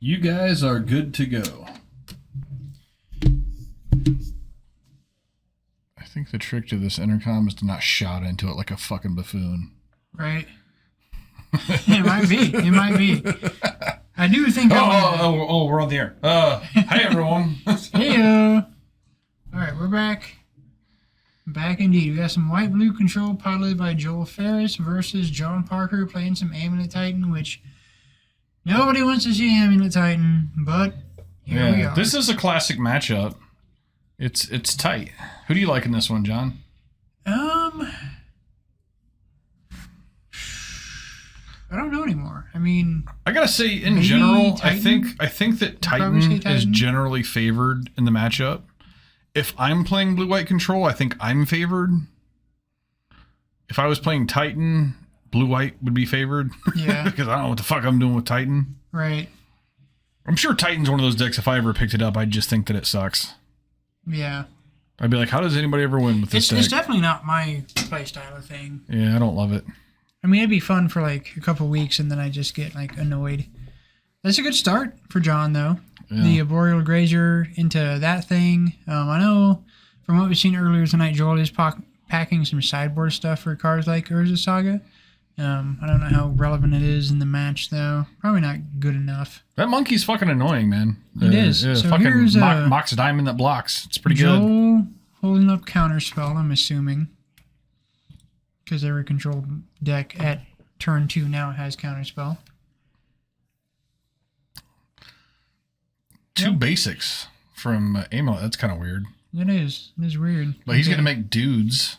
You guys are good to go. I think the trick to this intercom is to not shout into it like a fucking buffoon. Right. It might be. It might be. I do think. Oh, we're on the air. Hi everyone. Heyo. All right, we're back. Back indeed. We got some white blue control piloted by Joel Ferris versus John Parker playing some Amulet Titan, which nobody wants to see Amulet Titan, but here we are. This is a classic matchup. It's tight. Who do you like in this one, John? I don't know anymore. I mean, I gotta say, in general, Titan? I think that Titan is generally favored in the matchup. If I'm playing blue-white control, I think I'm favored. If I was playing Titan, blue-white would be favored. Yeah. Because I don't know what the fuck I'm doing with Titan. Right. I'm sure Titan's one of those decks, if I ever picked it up, I'd just think that it sucks. Yeah. I'd be like, how does anybody ever win with this deck? It's definitely not my playstyle of thing. Yeah, I don't love it. I mean, it'd be fun for like a couple weeks, and then I just get like annoyed. That's a good start for John, though. Yeah. The Arboreal Grazer into that thing. I know from what we've seen earlier tonight, Joel is packing some sideboard stuff for cards like Urza Saga. I don't know how relevant it is in the match, though. Probably not good enough. That monkey's fucking annoying, man. It is. So fucking here's Mox Diamond that blocks. It's pretty Joel good. Joel holding up Counterspell, I'm assuming. Because every controlled deck at turn 2 now has Counterspell. Two basics from Amulet. That's kind of weird. It is. It is weird. But he's going to make dudes.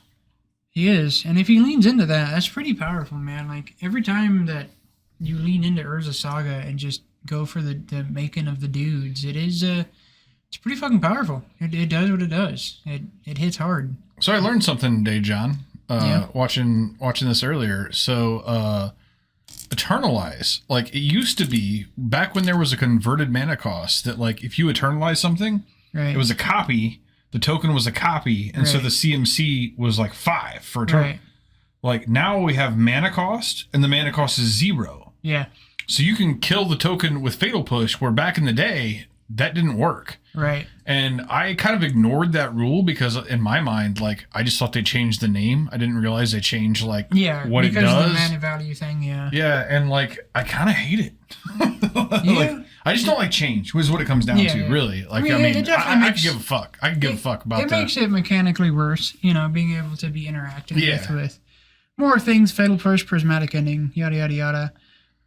He is. And if he leans into that, that's pretty powerful, man. Like, every time that you lean into Urza Saga and just go for the making of the dudes, it's pretty fucking powerful. It does what it does. It hits hard. So I learned something today, John. Watching this earlier. So Eternalize, like it used to be back when there was a converted mana cost that like if you Eternalize something, right, it was a copy, the token was a copy, and so the CMC was like 5 for Eternal. Right. Like now we have mana cost and the mana cost is 0. Yeah. So you can kill the token with Fatal Push, where back in the day that didn't work. Right. And I kind of ignored that rule because in my mind, like I just thought they changed the name. I didn't realize they changed like what it does. Because of the mana value thing, yeah. Yeah, and like I kind of hate it. Yeah. Like, I just don't like change, is what it comes down to, really. Like I mean, I could give a fuck. I could give a fuck about that. It makes it mechanically worse, being able to be interacted with more things, Fatal Push, Prismatic Ending, yada, yada, yada.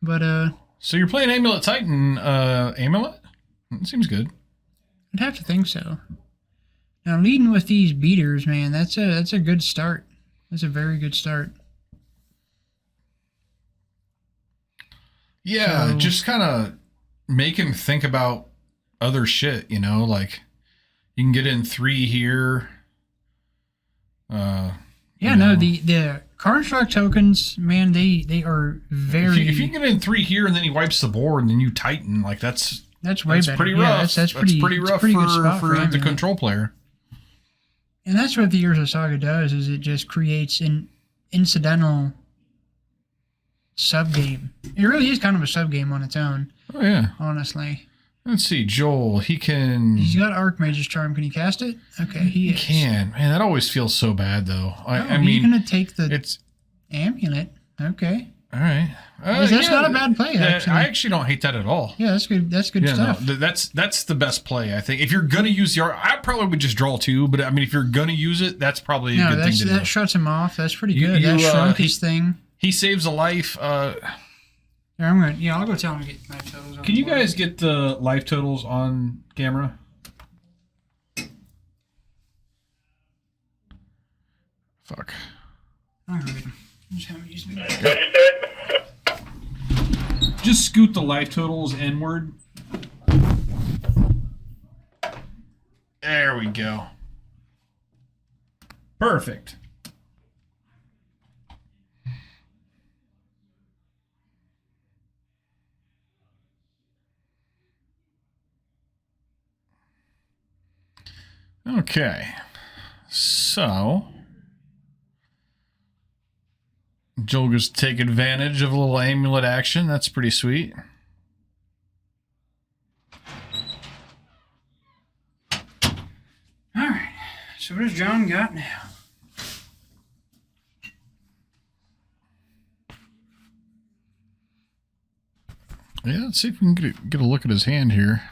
But, so you're playing Amulet Titan, Amulet? It seems good. I'd have to think so. Now, leading with these beaters, man, that's a good start. That's a very good start. Yeah, so, just kind of make him think about other shit, like you can get in 3 here. The Construct tokens, man, they are very... If you get in 3 here and then he wipes the board and then you Titan, like that's way better. Pretty rough. Yeah, that's pretty rough for the control player. And that's what the Urza Saga does, is it just creates an incidental sub-game. It really is kind of a sub-game on its own. Oh, yeah. Honestly. Let's see, Joel, he's got Archmage's Charm. Can he cast it? Okay, he can. Man, that always feels so bad, though. I mean... He's going to take the Amulet. Okay. All right. That's not a bad play, actually. I actually don't hate that at all. Yeah, that's good. That's good stuff. No, that's the best play, I think. If you're going to use the I probably would just draw 2, but I mean, if you're going to use it, that's probably a good thing to do. That shuts him off. That's pretty good. That shrunk his thing. He saves a life. I'll go tell him to get life totals. Can you guys get the life totals on camera? Fuck. All right. Just scoot the life totals inward. There we go. Perfect. Okay. So Joel gets to take advantage of a little amulet action. That's pretty sweet. So what has John got now? Yeah, let's see if we can get a look at his hand here.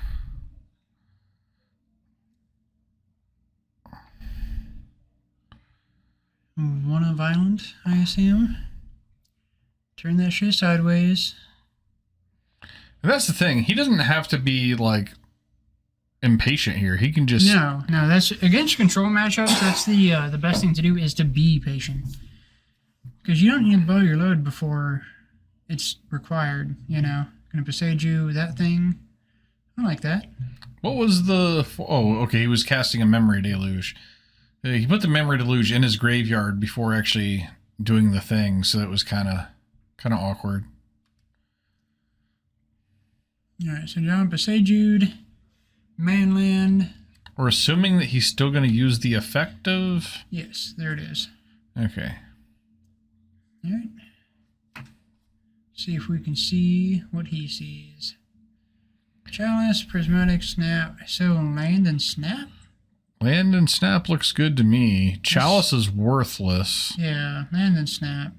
One of Island, I assume. Turn that shit sideways. And that's the thing. He doesn't have to be, like, impatient here. He can just... No, that's... Against control matchups, that's the best thing to do is to be patient. Because you don't need to blow your load before it's required, you know. Gonna Presage you, that thing. I like that. What was the... Oh, okay, he was casting a Memory Deluge. He put the Memory Deluge in his graveyard before actually doing the thing, so it was kind of awkward. Alright, so John Presaged, Manland. We're assuming that he's still going to use the effect of... Yes, there it is. Okay. Alright. See if we can see what he sees. Chalice, Prismatic, Snap. So land and Snap? Land and Snap looks good to me. Chalice is worthless. Yeah, land and Snap.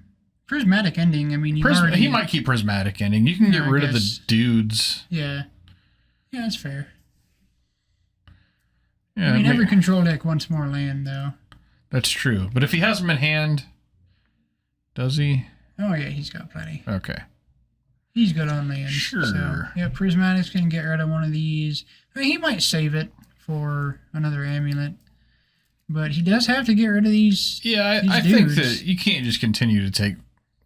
Prismatic Ending, I mean, he might keep Prismatic Ending. You can get rid of the dudes. Yeah. Yeah, that's fair. Yeah, I mean, every control deck wants more land, though. That's true. But if he has them in hand, does he? Oh, yeah, he's got plenty. Okay. He's good on land. Sure. So, yeah, Prismatic's going to get rid of one of these. I mean, he might save it for another amulet. But he does have to get rid of these. Yeah, I think that you can't just continue to take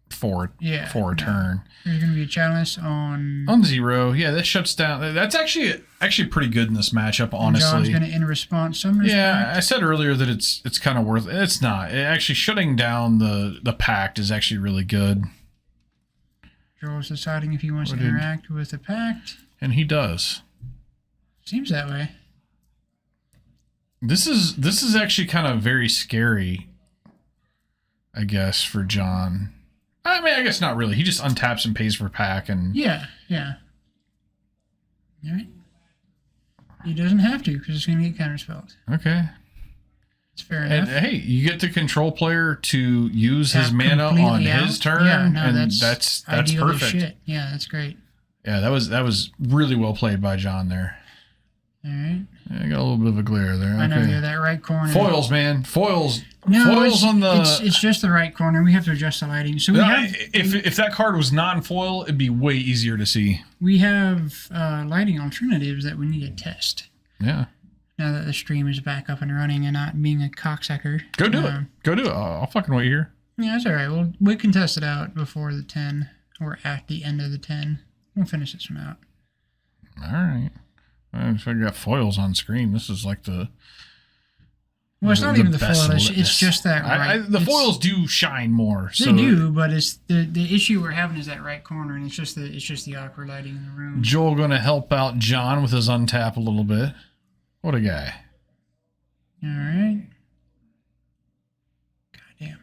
four a turn. There's going to be a chalice on 0. Yeah, that shuts down. That's actually pretty good in this matchup, honestly. John's going to in response Summoner's Pact. I said earlier that it's kind of worth it. It's not. Actually shutting down the pact is actually really good. Joel's deciding if he wants to interact with the pact. And he does. Seems that way. This is actually kind of very scary, I guess, for John. I mean, I guess not really. He just untaps and pays for pack and... Yeah. All right. He doesn't have to, because it's going to get counterspelled. Okay. It's fair enough. And, hey, you get the control player to use his mana on his turn, and that's perfect. Shit. Yeah, that's great. Yeah, that was really well played by John there. All right. Yeah, I got a little bit of a glare there. I know, you're that right corner. Foils, man. Foils. No, foils on the... It's just the right corner. We have to adjust the lighting. So if that card was non-foil, it'd be way easier to see. We have lighting alternatives that we need to test. Yeah. Now that the stream is back up and running and not being a cocksucker. Go do it. Go do it. I'll fucking wait here. Yeah, that's all right. We can test it out before the 10 or at the end of the 10. We'll finish this one out. All right. I got foils on screen. This is like the... Well, it's not even the foil. It's just that the foils do shine more. They do, but it's the issue we're having is that right corner, and it's just the awkward lighting in the room. Joel going to help out John with his untap a little bit. What a guy. All right. Goddamn.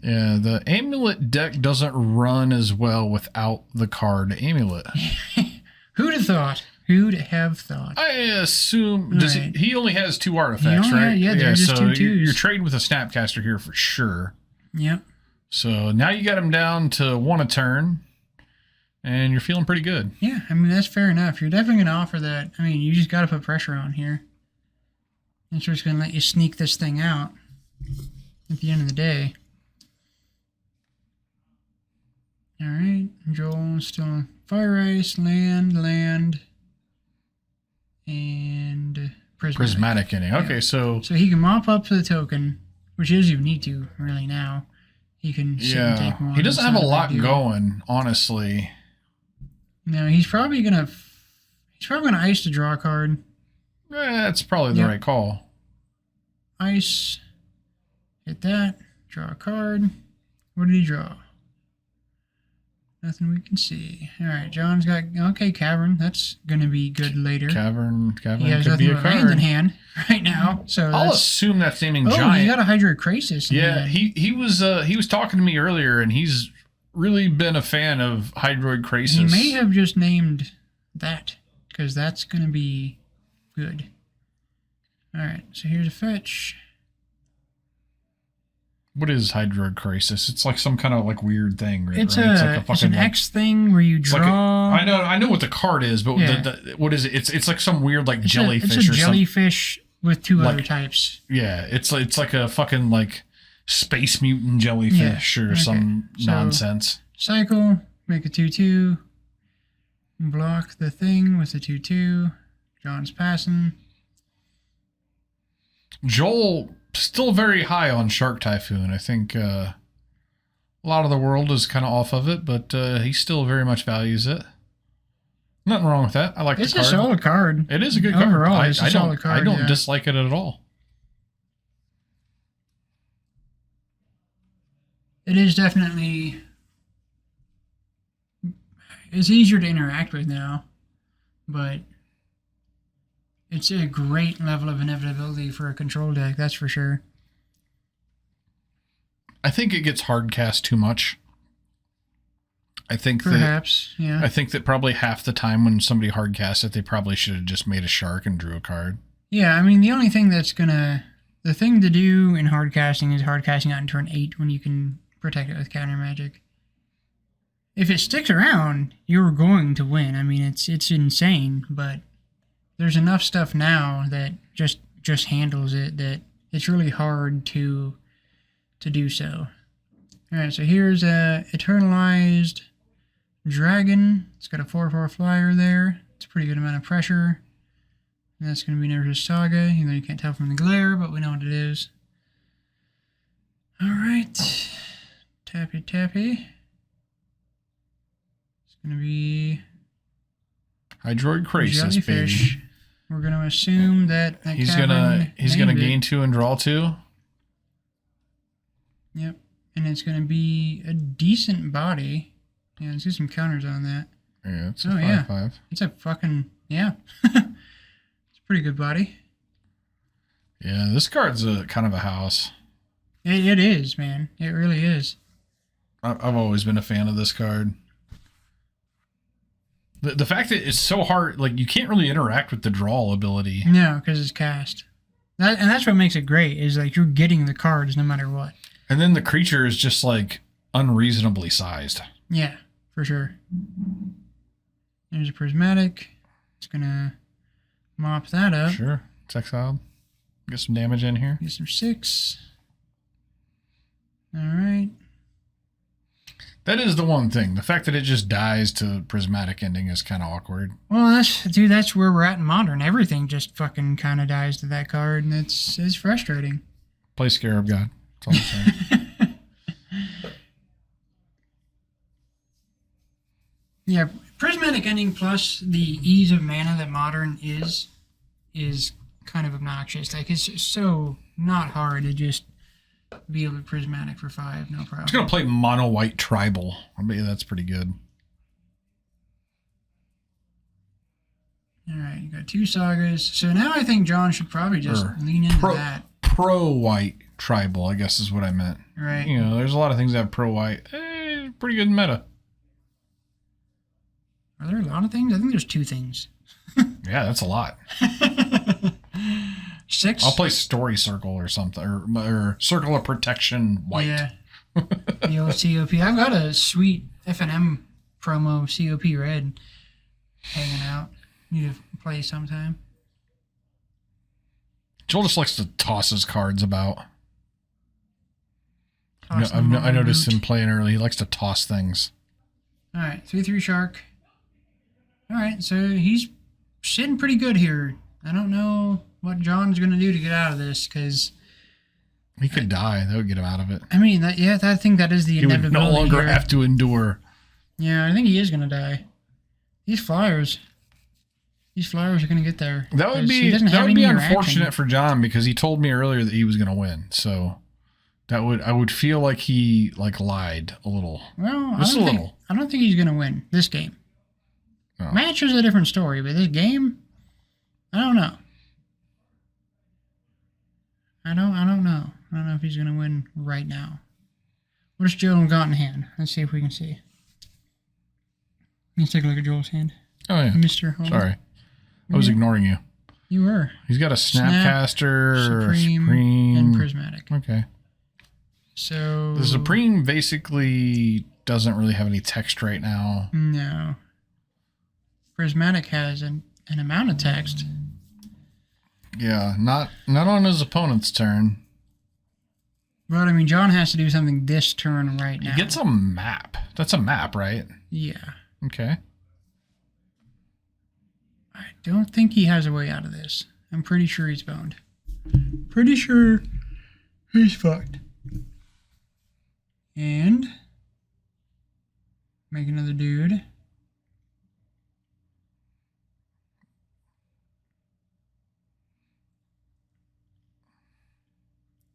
Yeah, the Amulet deck doesn't run as well without the card Amulet. Who'd have thought? Who'd have thought? I assume he only has 2 artifacts, right? Yeah, they're just so 2 twos. You're trading with a Snapcaster here for sure. Yep. So now you got him down to 1 a turn, and you're feeling pretty good. Yeah, I mean, that's fair enough. You're definitely going to offer that. I mean, you just got to put pressure on here. It's just going to let you sneak this thing out at the end of the day. All right, Joel still Fire Ice, land, and Prismatic Ending. Okay, yeah. so he can mop up to the token, which is you need to really now. He can sit and take one. He doesn't have a lot going, honestly. No, he's probably gonna ice to draw a card. That's probably the right call. Ice, hit that, draw a card. What did he draw? Nothing we can see. All right, John's got Cavern. That's going to be good later. Cavern he has could be a but card land in hand right now. So I'll assume that's naming Giant. Oh, he got a Hydrocrisis. Yeah, he was talking to me earlier, and he's really been a fan of Hydroid Crisis. He may have just named that because that's going to be good. All right, so here's a fetch. What is Hydroid Crisis? It's like some kind of like weird thing, right? It's like an X thing where you draw. I know what the card is, but what is it? It's like some weird like jellyfish. It's a jellyfish with two other types. Yeah, it's like a fucking like space mutant jellyfish or some nonsense. Cycle, make a 2/2. Block the thing with a 2/2. John's passing. Joel still very high on Shark Typhoon. I think a lot of the world is kind of off of it, but he still very much values it. Nothing wrong with that. I like the card. It's a solid card. It is a good Overall, card. it's a solid card. I don't dislike it at all. It is definitely... It's easier to interact with now, but it's a great level of inevitability for a control deck, that's for sure. I think it gets hard cast too much. I think yeah. I think that probably half the time when somebody hard casts it, they probably should have just made a shark and drew a card. Yeah, I mean, the only thing the thing to do in hard casting is hard casting out in turn 8 when you can protect it with counter magic. If it sticks around, you're going to win. I mean, it's insane, but there's enough stuff now that just handles it that it's really hard to do so. All right, so here's a Eternalized Dragon. It's got a 4/4 flyer there. It's a pretty good amount of pressure. And that's going to be Nervous Saga, even though you can't tell from the glare, but we know what it is. All right, tappy tappy. Going to be Hydroid Crisis, jellyfish. Baby. We're going to assume that he's gonna gain 2 and draw 2. Yep, and it's going to be a decent body. Yeah, let's get some counters on that. Yeah, it's a 5/5. It's a fucking it's a pretty good body. Yeah, this card's a kind of a house. It is, man. It really is. I've always been a fan of this card. The fact that it's so hard, like, you can't really interact with the draw ability. No, because it's cast. And that's what makes it great, is like you're getting the cards no matter what. And then the creature is just like unreasonably sized. Yeah, for sure. There's a Prismatic. It's going to mop that up. Sure. It's exiled. Get some damage in here. Get some 6. All right. That is the one thing. The fact that it just dies to Prismatic ending is kind of awkward. Well, that's where we're at in Modern. Everything just fucking kind of dies to that card, and it's frustrating. Play Scarab God. That's all I'm saying. Yeah, Prismatic ending plus the ease of mana that Modern is kind of obnoxious. Like, it's so not hard to just be able to Prismatic for 5, no problem. It's going to play mono white tribal. I bet you that's pretty good. All right, you got 2 sagas. So now I think John should probably just lean into that. Pro white tribal, I guess is what I meant. Right. You know, there's a lot of things that have pro white. Pretty good meta. Are there a lot of things? I think there's 2 things. Yeah, that's a lot. 6? I'll play Story Circle or something, or Circle of Protection white. Yeah. The old COP. I've got a sweet FNM promo COP red hanging out. Need to play sometime. Joel just likes to toss his cards about. I noticed him playing early. He likes to toss things. All right, 3/3 Shark. All right, so he's sitting pretty good here. I don't know what John's going to do to get out of this, because he could die. That would get him out of it. I mean, I think that is the inevitability. He would no longer here. have to endure. Yeah, I think he is going to die. These flyers are going to get there. That would be unfortunate for John, because he told me earlier that he was going to win. So I would feel like he lied a little. Well, I don't think he's going to win this game. No. Match is a different story, but this game, I don't know. I don't know. I don't know if he's going to win right now. What's Joel got in hand? Let's see if we can see. Let's take a look at Joel's hand. Oh, yeah. Mr. Holland. Sorry. I was ignoring you. You were. He's got a Snapcaster, Supreme, and Prismatic. Okay. So the Supreme basically doesn't really have any text right now. No. Prismatic has an amount of text. Yeah, not on his opponent's turn. But I mean, John has to do something this turn right now. He gets a map. That's a map, right? Yeah. Okay. I don't think he has a way out of this. I'm pretty sure he's boned. Pretty sure he's fucked. And make another dude.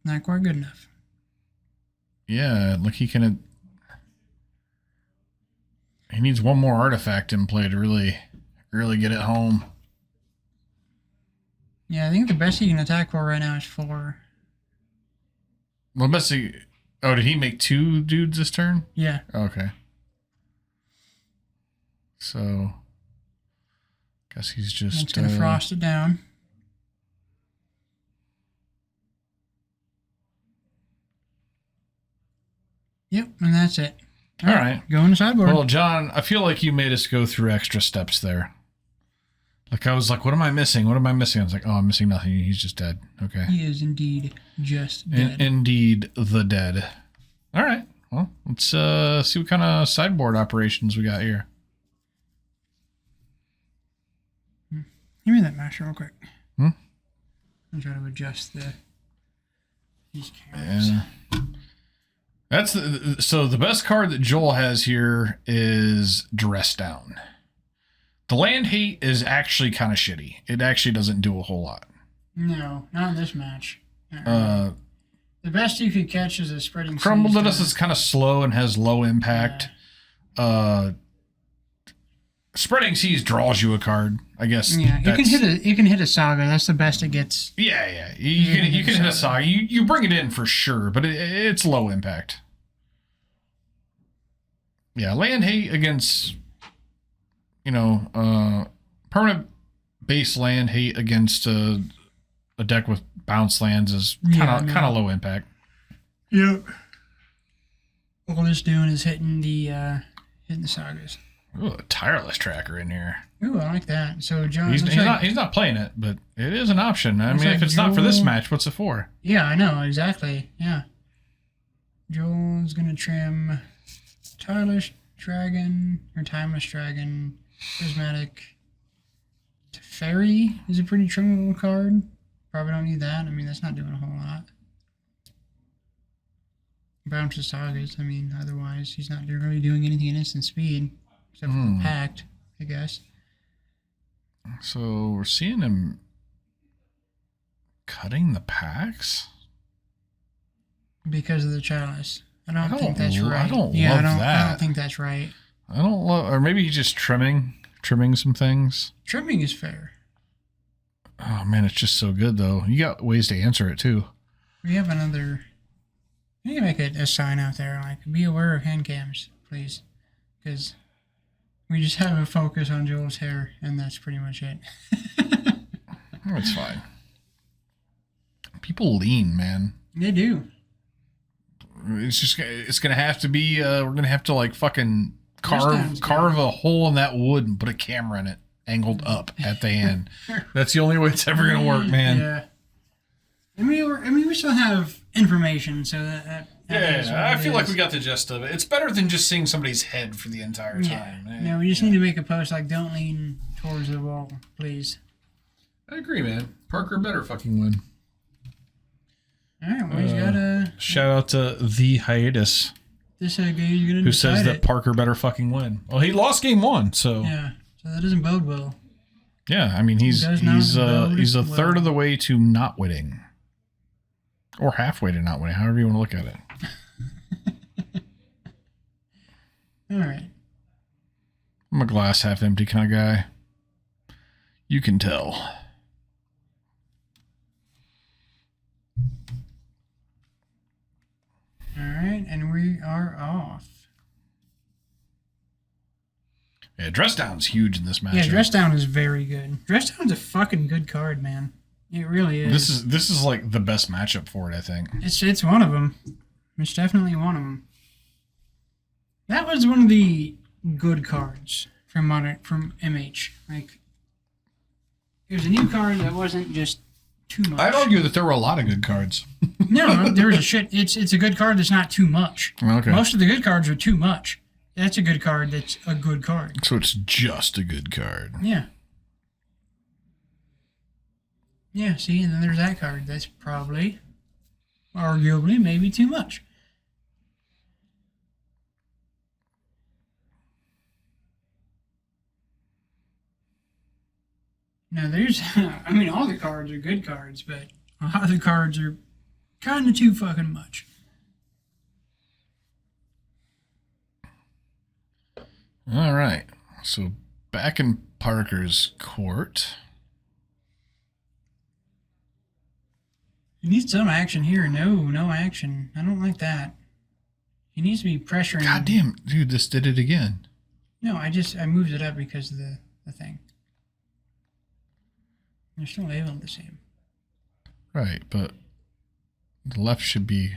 Not quite good enough. Yeah, like he needs one more artifact in play to really get it home. Yeah, I think the best he can attack for right now is 4. Well, best he... Oh, did he make 2 dudes this turn? Yeah. Okay. So, guess he's just... It's going to frost it down. Yep, and that's it. All right. Go in the sideboard. Well, John, I feel like you made us go through extra steps there. Like, I was like, what am I missing? What am I missing? I was like, oh, I'm missing nothing. He's just dead. Okay. He is indeed just dead. Indeed the dead. All right. Well, let's see what kind of sideboard operations we got here. Give me that master real quick. I'm trying to adjust these cameras. Yeah. That's so the best card that Joel has here is Dress Down. The land hate is actually kind of shitty. It actually doesn't do a whole lot. No, not in this match. The best you could catch is a Spreading Seas. Crumbled Lettuce is kind of slow and has low impact. Yeah. Spreading Seas draws you a card, I guess. Yeah, you can hit a Saga. That's the best it gets. Yeah. You can hit a Saga. You bring it in for sure, but it's low impact. Yeah, land hate against, permanent base land hate against a deck with bounce lands is kind of low impact. Yep. All it's doing is hitting the Sagas. Ooh, a Tireless Tracker in here. Ooh, I like that. So John, he's not playing it, but it is an option. I mean, if it's not for this match, what's it for? Yeah, I know exactly. Yeah. Joel's gonna trim Tireless Dragon or Timeless Dragon, Prismatic. Fairy is a pretty trimmable card. Probably don't need that. I mean, that's not doing a whole lot. Bounce to Sagas. I mean, otherwise he's not really doing anything in instant speed. Except for the Pact, I guess. So we're seeing him cutting the packs? Because of the Chalice. I don't think that's right. I don't love that. I don't think that's right. I don't love... Or maybe he's just trimming some things. Trimming is fair. Oh, man, it's just so good, though. You got ways to answer it, too. We have another... You can make a sign out there, like, be aware of hand cams, please. Because... we just have a focus on Joel's hair, and that's pretty much it. It's fine. People lean, man. They do. It's gonna have to be. We're gonna have to like fucking carve a hole in that wood and put a camera in it, angled up at the end. That's the only way it's ever gonna work, man. Yeah. I mean, we still have information, so that I feel like we got the gist of it. It's better than just seeing somebody's head for the entire time. Yeah. No, we just need to make a post like, don't lean towards the wall, please. I agree, man. Parker better fucking win. All right, well, he's got a... Shout out to The Hiatus. This game's going to who says that Parker better fucking win. Well, he lost game 1, so... Yeah, so that doesn't bode well. Yeah, I mean, he's a third of the way to not winning. Or halfway to not winning, however you want to look at it. All right. I'm a glass half empty kind of guy. You can tell. All right, and we are off. Yeah, Dress Down's huge in this matchup. Yeah, Dress Down is very good. Dress Down's a fucking good card, man. It really is. This is like the best matchup for it, I think. It's one of them. It's definitely one of them. That was one of the good cards from MH. Like, it was a new card that wasn't just too much. I'd argue that there were a lot of good cards. No, there was a shit. It's a good card that's not too much. Okay. Most of the good cards are too much. That's a good card that's a good card. So it's just a good card. Yeah. Yeah, see, and then there's that card. That's probably, arguably, maybe too much. Now, there's, I mean, all the cards are good cards, but a lot of the cards are kind of too fucking much. All right. So back in Parker's court. He needs some action here. No action. I don't like that. He needs to be pressuring. God damn, dude, this did it again. No, I moved it up because of the thing. They're still labeled the same. Right, but the left should be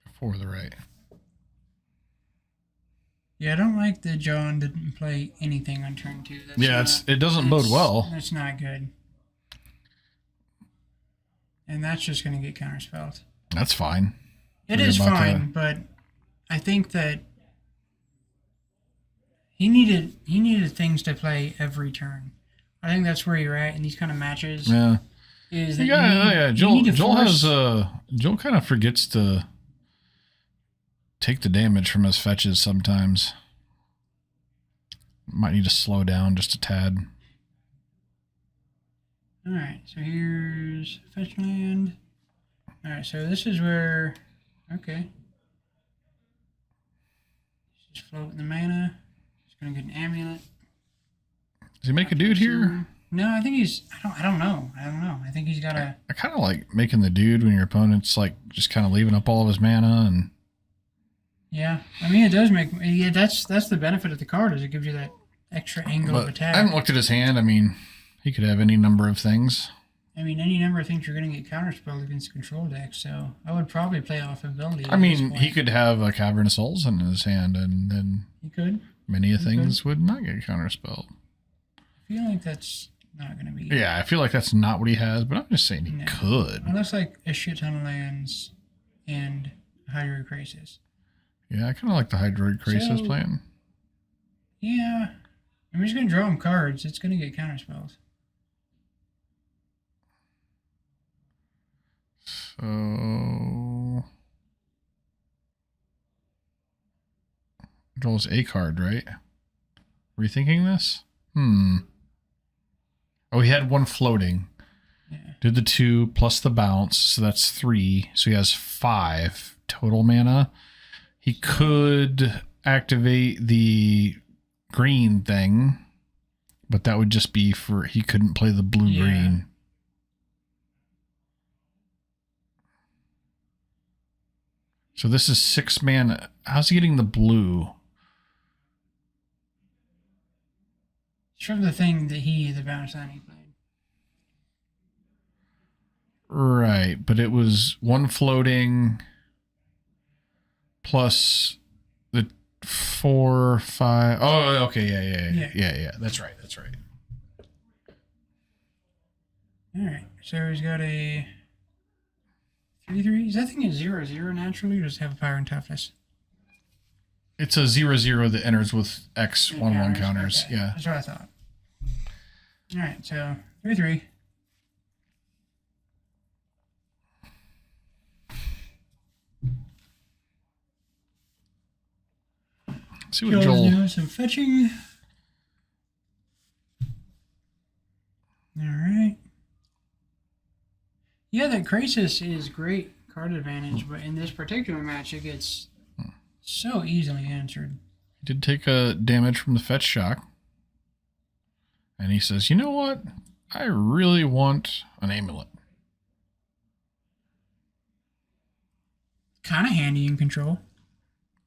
before the right. Yeah, I don't like that John didn't play anything on turn 2. It doesn't bode well. That's not good. And that's just going to get counterspelled. That's fine. It is fine, but I think that he needed things to play every turn. I think that's where you're at in these kind of matches. Yeah. Is that Joel kind of forgets to take the damage from his fetches sometimes. Might need to slow down just a tad. Alright, so here's fetch land. Alright, so this is where, okay. Just floating the mana. He's going to get an amulet. Does he make a dude here? No, I think he's, I don't know. I think he's got a... I kind of like making the dude when your opponent's like just kind of leaving up all of his mana and... Yeah, I mean, it does make... Yeah, that's the benefit of the card, is it gives you that extra angle of attack. I haven't looked at his hand. I mean... He could have any number of things. I mean, any number of things you're going to get counterspelled against control decks, so I would probably play off ability. I mean, he could have a Cavern of Souls in his hand, and then he could. Many things would not get counterspelled. I feel like that's not going to be... Yeah, I feel like that's not what he has, but I'm just saying he could. Well, that's like a shit ton of lands and Hydroid Crisis. Yeah, I kind of like the Hydroid Crisis plan. Yeah. I'm just going to draw him cards. It's going to get counterspelled. So draws a card, right? Rethinking this? Oh, he had one floating. Yeah. Did the 2 plus the bounce, so that's 3. So he has 5 total mana. He could activate the green thing, but that would just be for he couldn't play the blue-green. So this is 6 mana. How's he getting the blue? It's from the thing that the bounce line he played. Right, but it was 1 floating plus the 4, 5. Oh, okay, yeah. That's right. All right, so he's got a 3/3. Is that thing a 0/0 naturally, or does it have a power and toughness? It's a 0/0 that enters with X 1/1 counters. Okay. Yeah, that's what I thought. All right, so 3/3. See what Joel doing some fetching. All right. Yeah, that Crisis is great card advantage, but in this particular match, it gets so easily answered. He did take a damage from the fetch shock, and he says, "You know what? I really want an amulet." Kind of handy in control.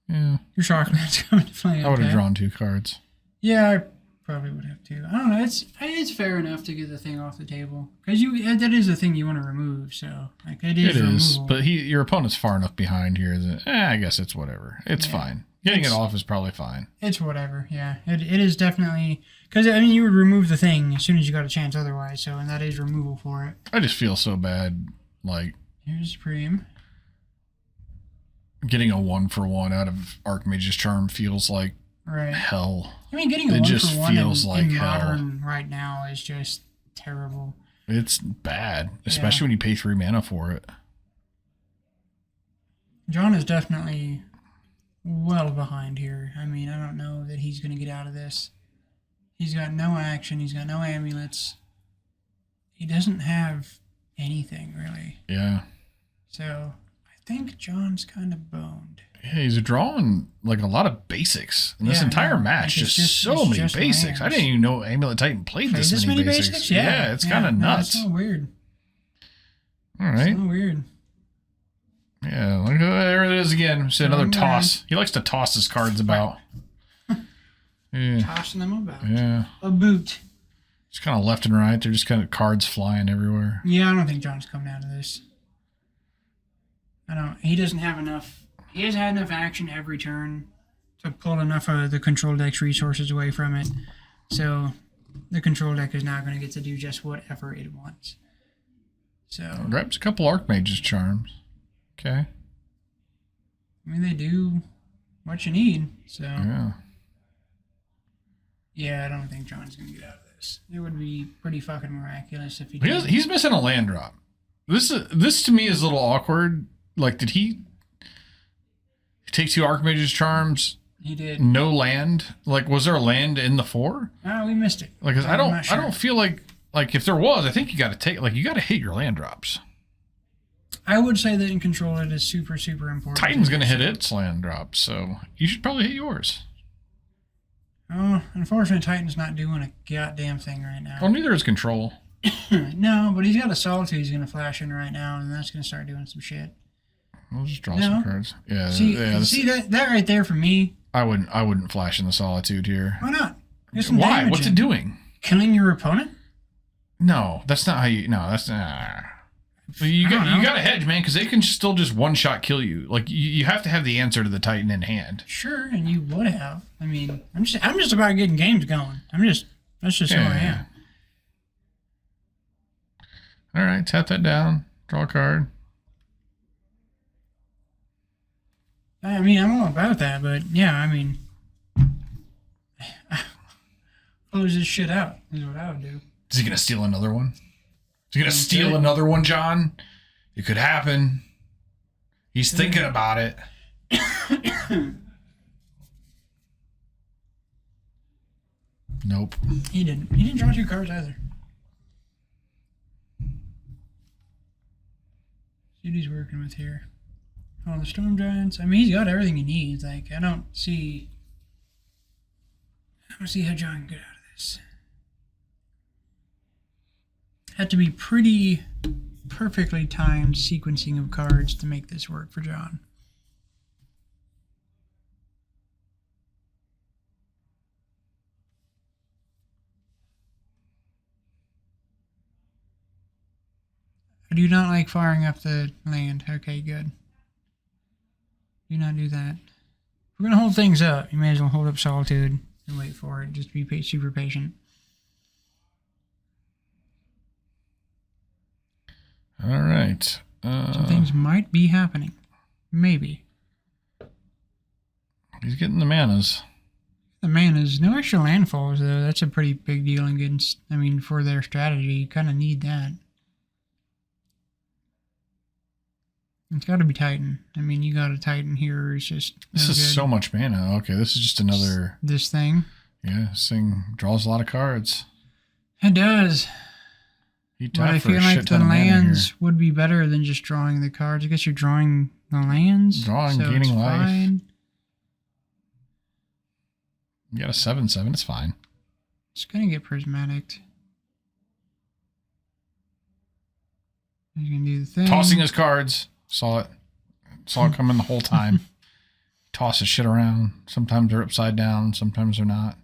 Yeah, Your Shockland's coming to play. I would have drawn 2 cards. Yeah, I probably would have to. I don't know. It's fair enough to get the thing off the table because that is the thing you want to remove. So like it is. It is, removable. but your opponent's far enough behind here that I guess it's whatever. It's fine. Getting it off is probably fine. It's whatever. Yeah, it is definitely because I mean you would remove the thing as soon as you got a chance otherwise. So and that is removal for it. I just feel so bad. Like here's Supreme. Getting a 1-for-1 out of Archmage's Charm feels like hell. I mean, getting a 1-for-1 in Modern right now is just terrible. It's bad, especially when you pay 3 mana for it. John is definitely well behind here. I mean, I don't know that he's going to get out of this. He's got no action. He's got no amulets. He doesn't have anything, really. Yeah. So I think John's kind of boned. Yeah, he's drawing like a lot of basics in this entire match. Like just so many basics. Lands. I didn't even know Amulet Titan played this many basics. Yeah, it's kind of nuts. That's so weird. All right. It's so weird. Yeah, look, there it is again. See another toss. He likes to toss his cards about. Yeah. Tossing them about. Yeah. A boot. Just kind of left and right. They're just kind of cards flying everywhere. Yeah, I don't think John's coming out of this. He doesn't have enough. He hasn't had enough action every turn to pull enough of the control deck's resources away from it. So the control deck is not going to get to do just whatever it wants. So grabs a couple Archmage's Charms. Okay. I mean, they do what you need. So yeah, I don't think John's going to get out of this. It would be pretty fucking miraculous if he did. He's missing a land drop. This to me is a little awkward. Like, did he take 2 Archmage's Charms? He did. No land? Like, was there a land in the 4? Oh, we missed it. Like, I don't feel like if there was, I think you got to hit your land drops. I would say that in Control it is super, super important. Titan's going to hit its land drops, so you should probably hit yours. Oh, unfortunately, Titan's not doing a goddamn thing right now. Well, neither is Control. No, but he's got a Solitude he's going to flash in right now, and that's going to start doing some shit. I'll just draw some cards. Yeah. See that right there for me. I wouldn't flash in the Solitude here. Why not? Why? What's it doing? Killing your opponent? No, that's not how you. No, that's not. You got to hedge, man, because they can still just one-shot kill you. Like you have to have the answer to the Titan in hand. Sure, and you would have. I mean, I'm just about getting games going. That's just who I am. All right, tap that down. Draw a card. I mean, I'm all about that, but yeah, I mean, close this shit out is what I would do. Is he gonna steal another one? Is he gonna steal another one, John? It could happen. He's thinking about it. Nope. He didn't. He didn't draw 2 cards either. See what he's working with here. Oh, the Storm Giants. I mean, he's got everything he needs. Like, I don't see how John can get out of this. Had to be pretty perfectly timed sequencing of cards to make this work for John. I do not like firing up the land. Okay, good. Do not do that. If we're going to hold things up, you may as well hold up Solitude and wait for it. Just be super patient. All right. Some things might be happening. Maybe. He's getting the manas. The manas. No extra landfalls, though. That's a pretty big deal against, I mean, for their strategy. You kind of need that. It's got to be Titan. I mean, you got a Titan here. It's just this is so much mana. Okay, this is just another this thing. Yeah, this thing draws a lot of cards. It does. But I feel like the lands would be better than just drawing the cards. I guess you're drawing the lands. Drawing, so gaining life. Fine. You got a 7/7. It's fine. It's gonna get prismatic. He's gonna do the thing. Tossing his cards. Saw it coming the whole time. Tosses shit around. Sometimes they're upside down. Sometimes they're not.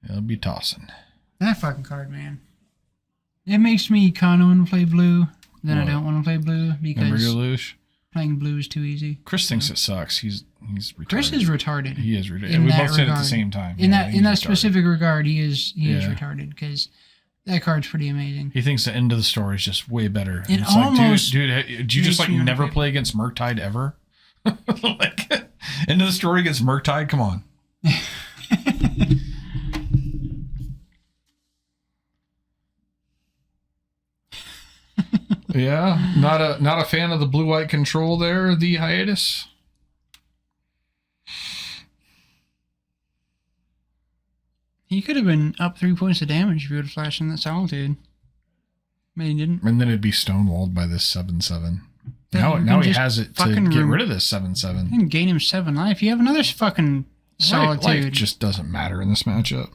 It'll be tossing. That fucking card, man. It makes me kind of want to play blue. Then I don't want to play blue because playing blue is too easy. Chris thinks it sucks. He's retarded. Chris is retarded. He is retarded. And we both said it at the same time. In that specific regard, he is retarded because that card's pretty amazing. He thinks the end of the story is just way better. It it's almost like, dude, do you just like never play against Murktide ever? Like, end of the story against Murktide? Come on. Yeah, not a fan of the blue-white control there, the hiatus. He could have been up 3 points of damage if he would have flashed in that Solitude. But he didn't. And then it'd be stonewalled by this 7/7. Now he has it to get rid of this 7/7. And gain him 7 life. You have another fucking Solitude. Life just doesn't matter in this matchup.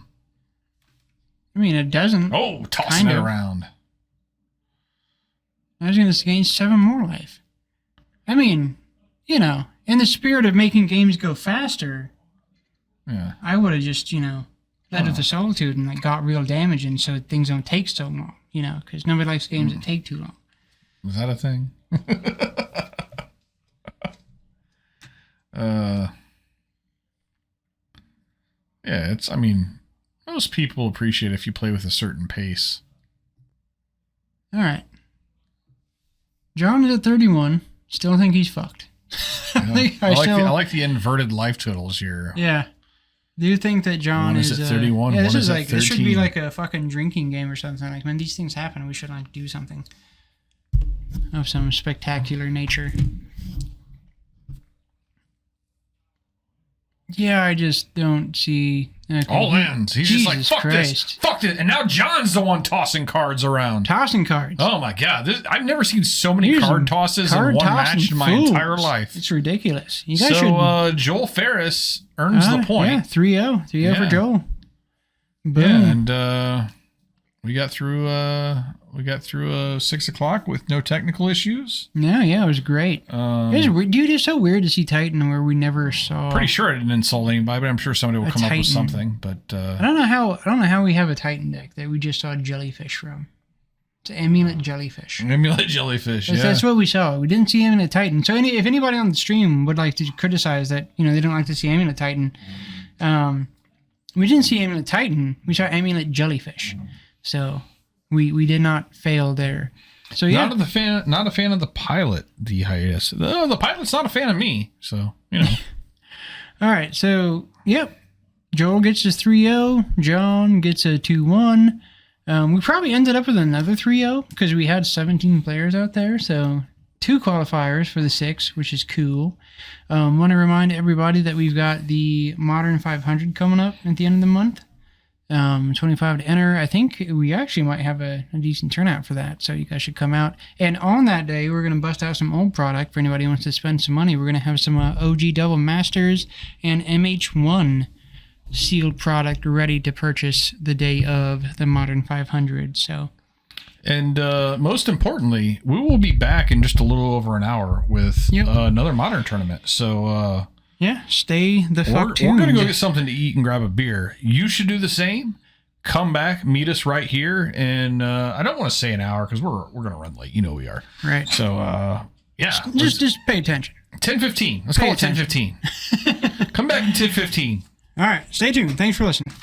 I mean, it doesn't. Oh, tossing it around. I was going to gain 7 more life. I mean, in the spirit of making games go faster, I would have just, led with the Solitude and like got real damage, and so things don't take so long, because nobody likes games that take too long. Is that a thing? Most people appreciate if you play with a certain pace. All right. John is at 31. Still think he's fucked. I like the inverted life totals here. Yeah. Do you think that John is at 31? Yeah, this should be like a fucking drinking game or something. Like, when these things happen, we should like do something of some spectacular nature. Yeah, I just don't see... Okay. All ends. He's Jesus just like, fuck Christ. this. Fuck this. And now John's the one tossing cards around. Tossing cards. Oh, my God. I've never seen so many card tosses in one match in my entire life. It's ridiculous. You guys Joel Ferris earns the point. Yeah, 3-0. 3-0 for Joel. Boom. Yeah, and we got through 6 o'clock with no technical issues. Yeah, it was great. Dude, it's so weird to see Titan where we never saw. Pretty sure I didn't insult anybody, but I'm sure somebody will come up with something. But I don't know how we have a Titan deck that we just saw jellyfish from. It's Amulet jellyfish. Amulet jellyfish. That's what we saw. We didn't see Amulet Titan. So if anybody on the stream would like to criticize that, they don't like to see Amulet Titan, we didn't see Amulet Titan. We saw Amulet jellyfish. So. We did not fail there. So yeah, not a fan of the pilot. The hiatus. The pilot's not a fan of me. So All right. So yep, Joel gets his 3-0. John gets a 2-1. We probably ended up with another 3-0 because we had 17 players out there. So 2 qualifiers for the 6, which is cool. Want to remind everybody that we've got the Modern 500 coming up at the end of the month. 25 to enter. I think we actually might have a decent turnout for that, so you guys should come out. And on that day, we're going to bust out some old product for anybody who wants to spend some money. We're going to have some OG Double Masters and MH1 sealed product ready to purchase the day of the Modern 500. So, and most importantly, we will be back in just a little over an hour with another Modern tournament. So yeah, stay the fuck tuned. We're going to go get something to eat and grab a beer. You should do the same. Come back, meet us right here. And I don't want to say an hour because we're going to run late. We are. Right. So, yeah. Just pay attention. 10:15. Let's call it 10:15. Come back in 10:15. All right. Stay tuned. Thanks for listening.